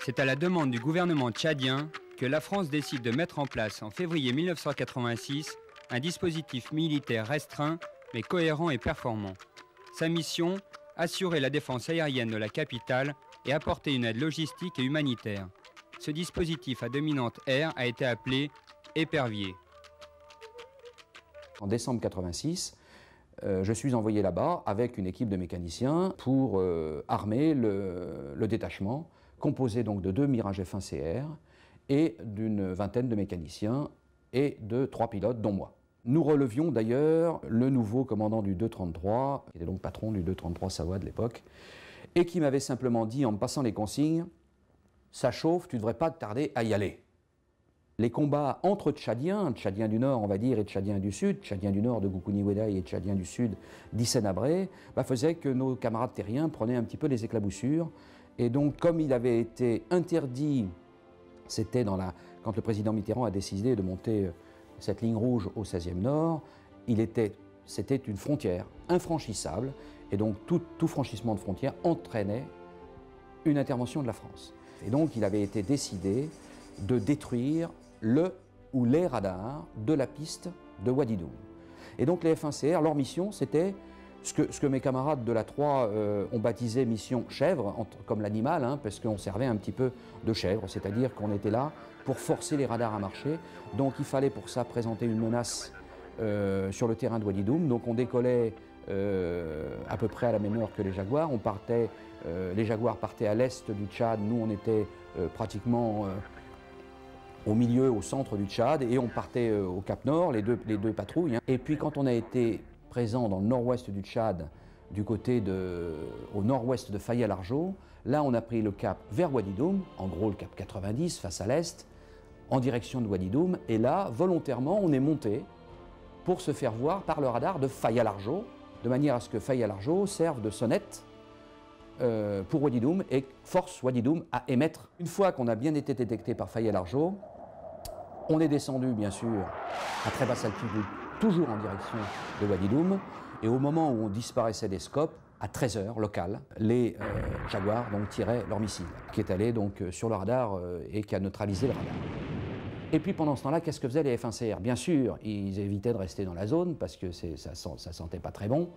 C'est à la demande du gouvernement tchadien que la France décide de mettre en place en février 1986 un dispositif militaire restreint mais cohérent et performant. Sa mission, assurer la défense aérienne de la capitale et apporter une aide logistique et humanitaire. Ce dispositif à dominante air a été appelé épervier. En décembre 86, je suis envoyé là-bas avec une équipe de mécaniciens pour armer le détachement, composé donc de 2 Mirage F1CR et d'une vingtaine de mécaniciens et de 3 pilotes, dont moi. Nous relevions d'ailleurs le nouveau commandant du 233, qui était donc patron du 233 Savoie de l'époque, et qui m'avait simplement dit, en me passant les consignes, « ça chauffe, tu ne devrais pas tarder à y aller ». Les combats entre Tchadiens, Tchadiens du Nord, on va dire, et Tchadiens du Sud, Tchadiens du Nord de Goukouni-Wedaï et Tchadiens du Sud d'Hissène-Habré, faisaient que nos camarades terriens prenaient un petit peu les éclaboussures. Et donc, comme il avait été interdit, c'était quand le président Mitterrand a décidé de monter cette ligne rouge au 16e Nord, c'était une frontière infranchissable, et donc tout franchissement de frontière entraînait une intervention de la France. Et donc, il avait été décidé de détruire le ou les radars de la piste de Wadi Doum. Et donc les F1CR, leur mission, c'était ce que mes camarades de la 3 ont baptisé mission chèvre, comme l'animal, hein, parce qu'on servait un petit peu de chèvre, c'est-à-dire qu'on était là pour forcer les radars à marcher. Donc il fallait pour ça présenter une menace sur le terrain de Wadi Doum. Donc on décollait à peu près à la même heure que les Jaguars. Les Jaguars partaient à l'est du Tchad, nous on était pratiquement au milieu, au centre du Tchad, et on partait au Cap Nord, les deux patrouilles. Hein. Et puis quand on a été présent dans le nord-ouest du Tchad, au nord-ouest de Faya-Largeau, là on a pris le cap vers Wadi Doum, en gros le cap 90 face à l'est, en direction de Wadi Doum, et là, volontairement, on est monté pour se faire voir par le radar de Faya-Largeau, de manière à ce que Faya-Largeau serve de sonnette pour Wadi Doum et force Wadi Doum à émettre. Une fois qu'on a bien été détecté par Faya-Largeau, on est descendu, bien sûr, à très basse altitude, toujours en direction de Wadi Doum, et au moment où on disparaissait des scopes, à 13h local, les Jaguars donc, tiraient leur missile, qui est allé donc, sur le radar et qui a neutralisé le radar. Et puis pendant ce temps-là, qu'est-ce que faisaient les F1CR? Bien sûr, ils évitaient de rester dans la zone parce que ça sentait pas très bon.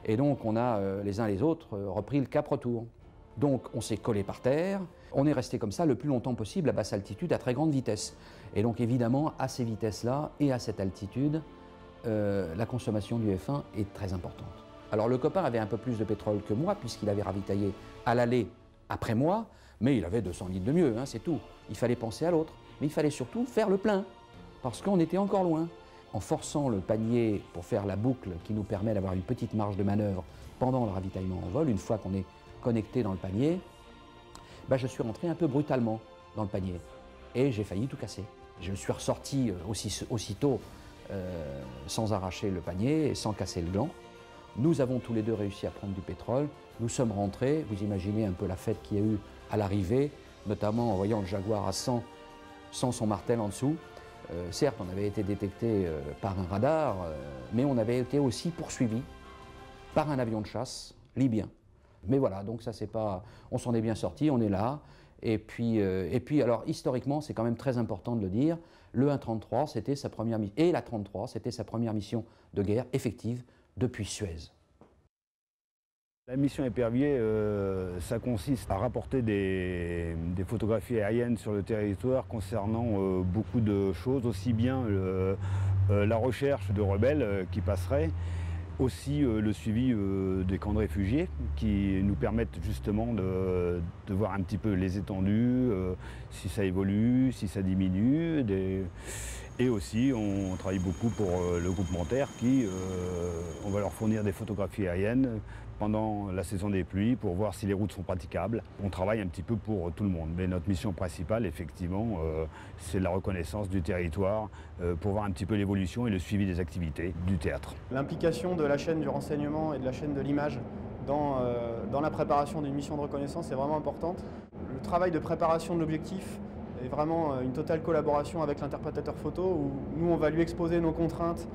Et donc on a les uns les autres repris le cap retour. Donc on s'est collé par terre, on est resté comme ça le plus longtemps possible à basse altitude, à très grande vitesse. Et donc évidemment, à ces vitesses-là et à cette altitude, la consommation du F1 est très importante. Alors le copain avait un peu plus de pétrole que moi puisqu'il avait ravitaillé à l'aller après moi, mais il avait 200 litres de mieux, hein, c'est tout. Il fallait penser à l'autre. Mais il fallait surtout faire le plein, parce qu'on était encore loin. En forçant le panier pour faire la boucle qui nous permet d'avoir une petite marge de manœuvre pendant le ravitaillement en vol, une fois qu'on est connecté dans le panier, je suis rentré un peu brutalement dans le panier. Et j'ai failli tout casser. Je suis ressorti aussitôt sans arracher le panier et sans casser le gland. Nous avons tous les deux réussi à prendre du pétrole. Nous sommes rentrés, vous imaginez un peu la fête qu'il y a eu à l'arrivée, notamment en voyant le Jaguar à 100 sans son martel en dessous. Certes, on avait été détecté par un radar, mais on avait été aussi poursuivi par un avion de chasse libyen. Mais voilà, donc ça c'est pas... On s'en est bien sorti, on est là. Et puis alors, historiquement, c'est quand même très important de le dire, le 1-33, c'était sa première mission, et la 33, c'était sa première mission de guerre effective depuis Suez. La mission épervier, ça consiste à rapporter des photographies aériennes sur le territoire concernant beaucoup de choses, aussi bien la recherche de rebelles qui passeraient, aussi le suivi des camps de réfugiés qui nous permettent justement de voir un petit peu les étendues, si ça évolue, si ça diminue. Et aussi, on travaille beaucoup pour le groupement Terre qui, on va leur fournir des photographies aériennes pendant la saison des pluies pour voir si les routes sont praticables. On travaille un petit peu pour tout le monde, mais notre mission principale, effectivement, c'est la reconnaissance du territoire pour voir un petit peu l'évolution et le suivi des activités du théâtre. L'implication de la chaîne du renseignement et de la chaîne de l'image dans la préparation d'une mission de reconnaissance est vraiment importante. Le travail de préparation de l'objectif est vraiment une totale collaboration avec l'interprétateur photo où nous on va lui exposer nos contraintes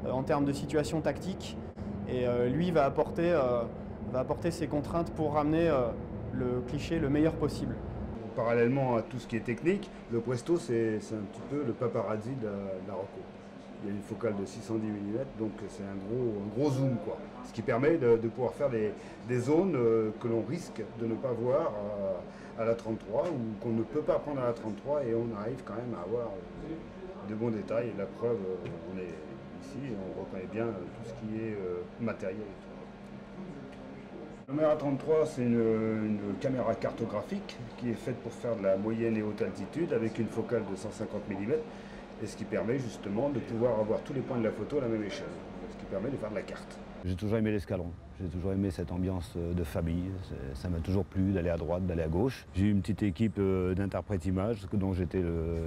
en termes de situation tactique et lui va va apporter ses contraintes pour ramener le cliché le meilleur possible. Parallèlement à tout ce qui est technique, le Presto c'est un petit peu le paparazzi de la Rocco. Il y a une focale de 610 mm, donc c'est un gros zoom, quoi. Ce qui permet de pouvoir faire des zones que l'on risque de ne pas voir à la 33 ou qu'on ne peut pas prendre à la 33, et on arrive quand même à avoir de bons détails. La preuve, on est ici et on reconnaît bien tout ce qui est matériel. Le Mera 33, c'est une caméra cartographique qui est faite pour faire de la moyenne et haute altitude avec une focale de 150 mm, et ce qui permet justement de pouvoir avoir tous les points de la photo à la même échelle, ce qui permet de faire de la carte. J'ai toujours aimé l'escalon, j'ai toujours aimé cette ambiance de famille, ça m'a toujours plu d'aller à droite, d'aller à gauche. J'ai eu une petite équipe d'interprètes images dont j'étais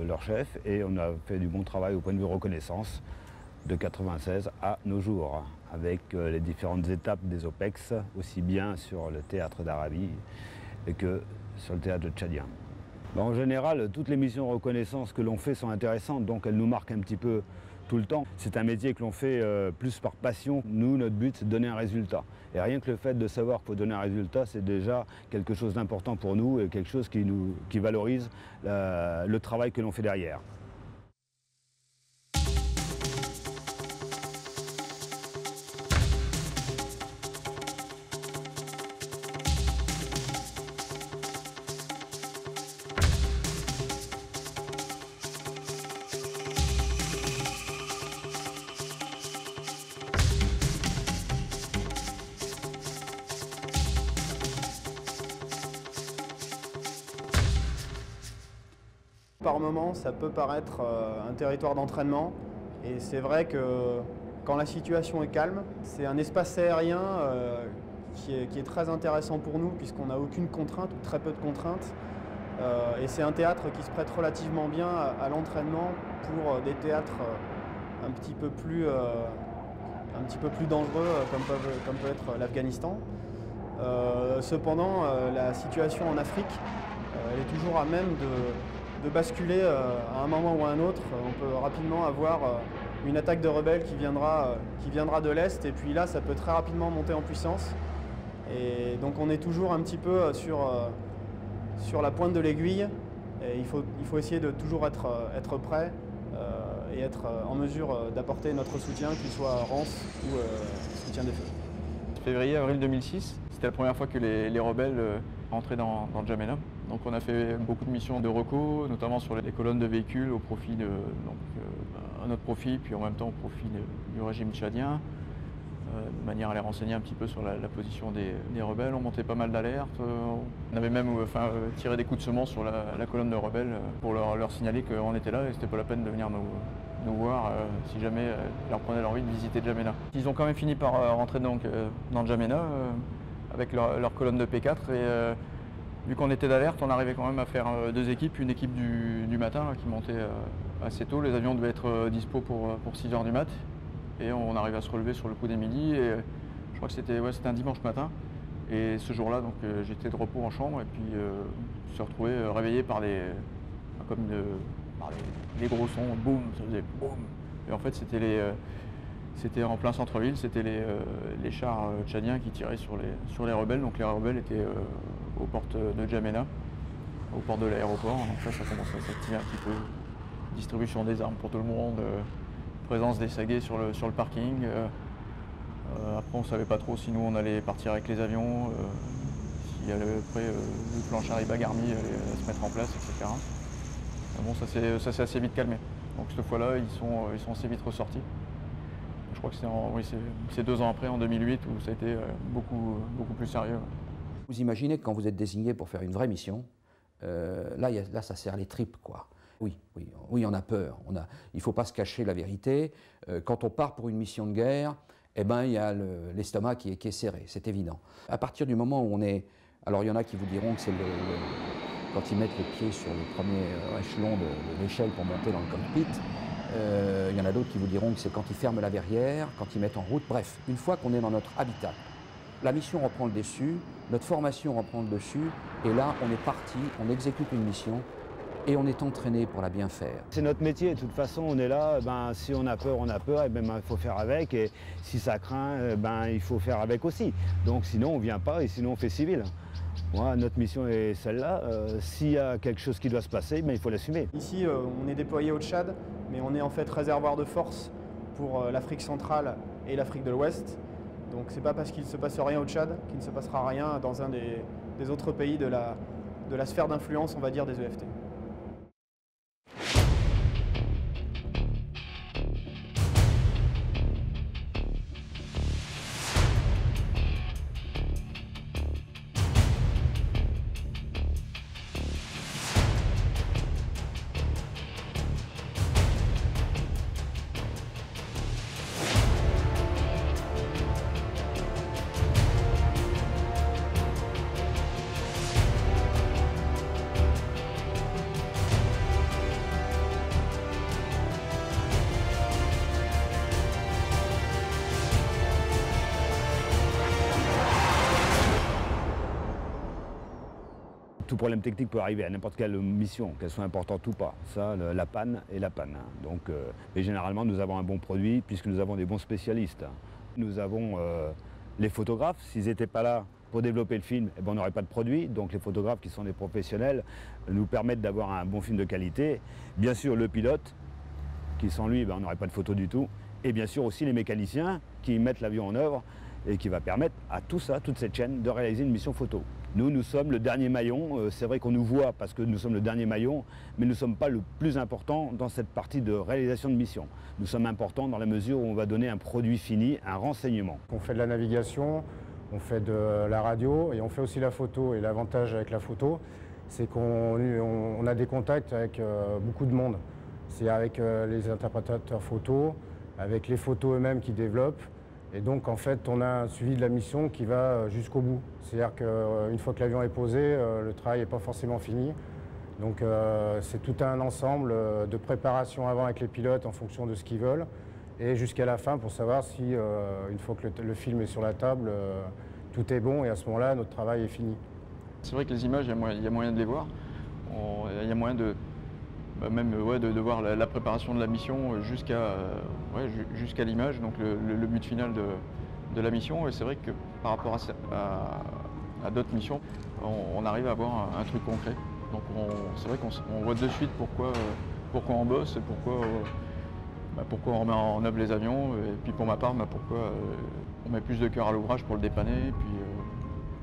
leur chef, et on a fait du bon travail au point de vue reconnaissance de 96 à nos jours, avec les différentes étapes des OPEX, aussi bien sur le théâtre d'Arabie que sur le théâtre tchadien. En général, toutes les missions de reconnaissance que l'on fait sont intéressantes, donc elles nous marquent un petit peu tout le temps. C'est un métier que l'on fait plus par passion. Nous, notre but, c'est de donner un résultat. Et rien que le fait de savoir qu'il faut donner un résultat, c'est déjà quelque chose d'important pour nous et quelque chose qui valorise le travail que l'on fait derrière. Par moment, ça peut paraître un territoire d'entraînement, et c'est vrai que quand la situation est calme, c'est un espace aérien qui est très intéressant pour nous, puisqu'on n'a aucune contrainte ou très peu de contraintes, et c'est un théâtre qui se prête relativement bien à l'entraînement pour des théâtres un petit peu plus dangereux comme peut être l'Afghanistan. Cependant, la situation en Afrique, elle est toujours à même de basculer à un moment ou à un autre. On peut rapidement avoir une attaque de rebelles qui viendra de l'Est, et puis là ça peut très rapidement monter en puissance. Et donc on est toujours un petit peu sur la pointe de l'aiguille, et il faut essayer de toujours être prêt et être en mesure d'apporter notre soutien, qu'il soit Rance ou soutien des feux. Février-avril 2006, c'était la première fois que les rebelles rentraient dans N'Djamena. Donc on a fait beaucoup de missions de reco, notamment sur les colonnes de véhicules au profit à notre profit, puis en même temps au profit du régime tchadien, de manière à les renseigner un petit peu sur la position des rebelles. On montait pas mal d'alertes, on avait même tiré des coups de semonce sur la colonne de rebelles pour leur signaler qu'on était là et c'était pas la peine de venir nous voir si jamais ils leur prenaient l'envie de visiter N'Djamena. Ils ont quand même fini par rentrer dans N'Djamena avec leur colonne de P4, et vu qu'on était d'alerte, on arrivait quand même à faire deux équipes, une équipe du matin qui montait assez tôt. Les avions devaient être dispo pour 6 h du mat, et on arrivait à se relever sur le coup des midis, et je crois que c'était un dimanche matin. Et ce jour-là, donc j'étais de repos en chambre, et puis je me suis retrouvé réveillé par les gros sons, boum, ça faisait boum. Et en fait c'était en plein centre-ville, c'était les chars tchadiens qui tiraient sur les rebelles. Donc les rebelles étaient aux portes de N'Djamena, aux portes de l'aéroport. Donc ça commençait à s'activer un petit peu. Distribution des armes pour tout le monde, présence des saguets sur le parking. Après on ne savait pas trop si nous on allait partir avec les avions, si après le planchard Bagarmi allait se mettre en place, etc. Bon, ça s'est assez vite calmé. Donc cette fois-là, ils sont assez vite ressortis. Je crois que c'est 2 ans après, en 2008, où ça a été beaucoup plus sérieux. Vous imaginez que quand vous êtes désigné pour faire une vraie mission, là ça serre les tripes, quoi. Oui, on a peur. Il ne faut pas se cacher la vérité. Quand on part pour une mission de guerre, eh ben, il y a l'estomac qui est serré, c'est évident. À partir du moment où on est... Alors il y en a qui vous diront que c'est quand ils mettent le pied sur le premier échelon de l'échelle pour monter dans le cockpit. Il y en a d'autres qui vous diront que c'est quand ils ferment la verrière, quand ils mettent en route. Bref, une fois qu'on est dans notre habitat, la mission reprend le dessus, notre formation reprend le dessus, et là on est parti, on exécute une mission, et on est entraîné pour la bien faire. C'est notre métier, de toute façon on est là, si on a peur, et il faut faire avec, et si ça craint, il faut faire avec aussi. Donc sinon on ne vient pas et sinon on fait civil. Moi, notre mission est celle-là, s'il y a quelque chose qui doit se passer, il faut l'assumer. Ici on est déployé au Tchad, mais on est en fait réservoir de force pour l'Afrique centrale et l'Afrique de l'Ouest. Donc c'est pas parce qu'il ne se passe rien au Tchad qu'il ne se passera rien dans un des autres pays de la sphère d'influence, on va dire, des EFT. Tout problème technique peut arriver à n'importe quelle mission, qu'elle soit importante ou pas. Ça, la panne est la panne. Donc, et généralement, nous avons un bon produit puisque nous avons des bons spécialistes. Nous avons les photographes. S'ils n'étaient pas là pour développer le film, on n'aurait pas de produit. Donc les photographes qui sont des professionnels nous permettent d'avoir un bon film de qualité. Bien sûr, le pilote, qui sans lui, on n'aurait pas de photo du tout. Et bien sûr aussi les mécaniciens qui mettent l'avion en œuvre et qui va permettre à tout ça, toute cette chaîne, de réaliser une mission photo. Nous sommes le dernier maillon. C'est vrai qu'on nous voit parce que nous sommes le dernier maillon, mais nous ne sommes pas le plus important dans cette partie de réalisation de mission. Nous sommes importants dans la mesure où on va donner un produit fini, un renseignement. On fait de la navigation, on fait de la radio et on fait aussi la photo. Et l'avantage avec la photo, c'est qu'on a des contacts avec beaucoup de monde. C'est avec les interprétateurs photos, avec les photos eux-mêmes qui développent. Et donc, en fait, on a un suivi de la mission qui va jusqu'au bout. C'est-à-dire qu'une fois que l'avion est posé, le travail n'est pas forcément fini. Donc, c'est tout un ensemble de préparation avant avec les pilotes en fonction de ce qu'ils veulent. Et jusqu'à la fin pour savoir si, une fois que le film est sur la table, tout est bon et à ce moment-là, notre travail est fini. C'est vrai que les images, il y a moyen de les voir. Il y a moyen de voir la préparation de la mission jusqu'à l'image, donc le but final de la mission. Et c'est vrai que par rapport à d'autres missions, on arrive à avoir un truc concret. Donc c'est vrai qu'on voit de suite pourquoi on bosse et pourquoi on remet en œuvre les avions. Et puis pour ma part, pourquoi on met plus de cœur à l'ouvrage pour le dépanner. Et puis,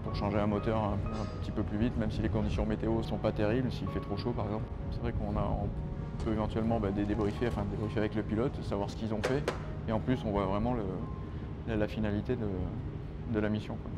pour changer un moteur un petit peu plus vite, même si les conditions météo ne sont pas terribles, s'il fait trop chaud par exemple. C'est vrai qu'on peut éventuellement débriefer avec le pilote, savoir ce qu'ils ont fait. Et en plus, on voit vraiment la finalité de la mission, quoi.